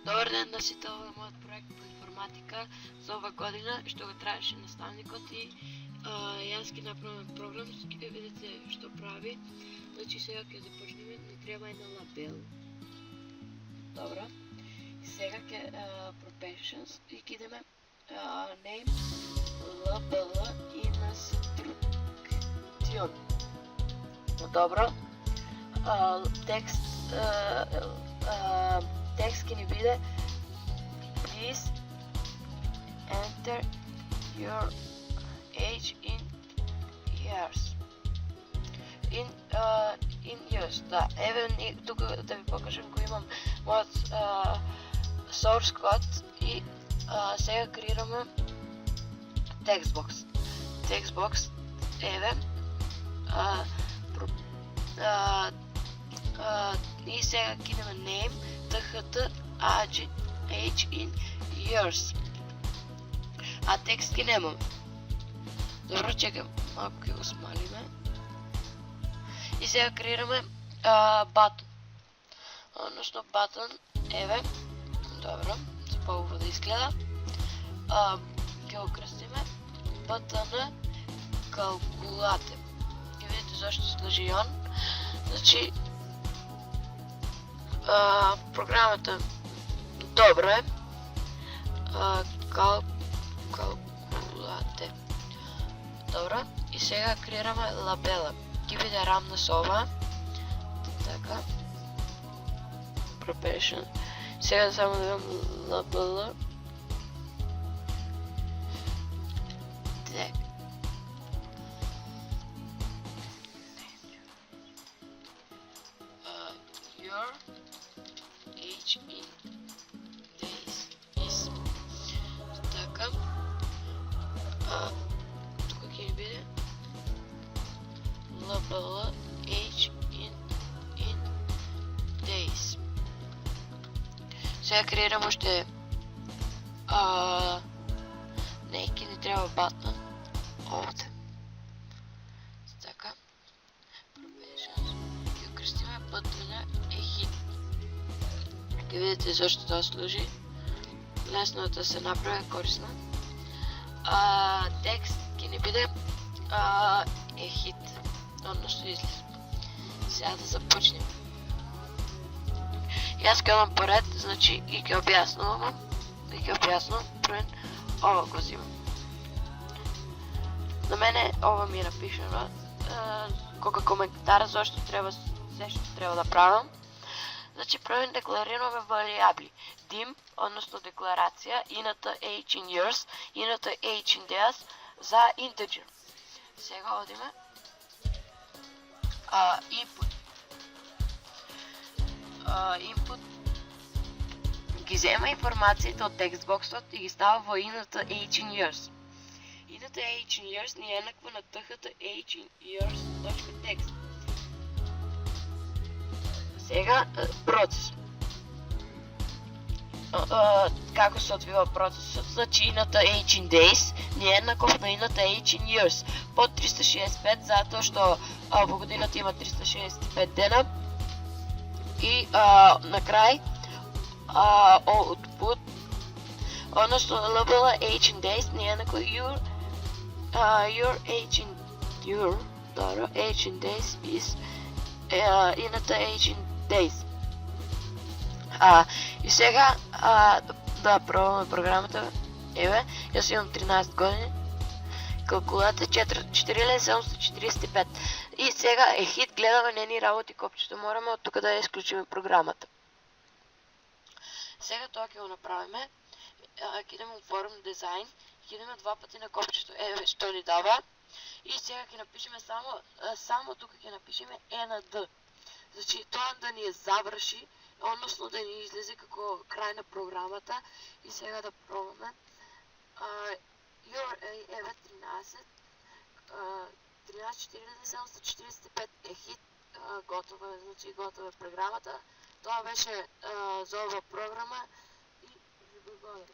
Добар ден на сите, ова е мојот проект по информатика за ова година, што го траеше наставникот и јас ќе направам програм, ќе видите што прави. Значи сега ќе започнеме, ни треба една лабел. Добро. И сега ќе professions и ќе идеме name label instruction. Добро. Текст текст ќе ни биде please enter your age in years. In years, да. Еве тука да ви покажам кој имам мојот source code и сега креираме textbox. Textbox, еве и сега ќе идеме name, tht, age in years. А текст ќе немам. Добро, чекам, малко ќе го смалиме. И сега креираме button. Односно button, еве. Добро, за по-убаво да изгледа. Ќе го крстиме button calculate. И видите зашто служи он. Значи програмата добро е. Calculate. Добро. И сега креираме лабела. Ќе биде рамна со ова. Така. Profession. Сега само да имам лабела. Your age in days is. Така. Тука ќе биде label age in days. Сега креирам уште не, ќе ни треба button овде. Така. Professions. Ќе крстиме button е hit. Ќе видите зашто тоа служи. Лесно да се направи, корисно. Текст ќе ни биде е хит. Односно излез. Сега да започнем. Јас ќе одам поред, значи и ќе објаснувам. И ќе објаснувам, првен ова го взимам. На мене ова ми е напишано. Кога коментар зашто треба се што треба да правам. Значи првен декларираме варијабли. Dim, односно декларација, ината age in years, ината age in days за integer. Сега одиме input. Input ги зема информациите од текстбоксот и ги става во ината age in years. Ината age in years ни е еднаква на tht age in years.text. Сега процес. Како се одвива процесот? Значи ината age in days ни е еднаков на ината age in years под 365, затоа што во годината има 365 дена. И на крај output, односно label age in days ни е еднакво your age in days is ината age in days. И сега да пробваме програмата. Еве, јас имам 13 години. Калкулата 4745. И сега е хит, гледаме, не ни работи копчето. Мораме од тука да ја исклучиме програмата. Сега тоа ќе го направиме. Ќе идеме во форм дизајн. Ќе идеме два пати на копчето. Еве што ни дава. И сега ќе напишеме само тука ќе напишеме nd. Значи тоа да ни заврши, односно да ни излезе како крај на програмата. И сега да пробаме. Еве 134745 е хит, готова е, значи готова е програмата. Тоа беше за ова програма и ви благодарам.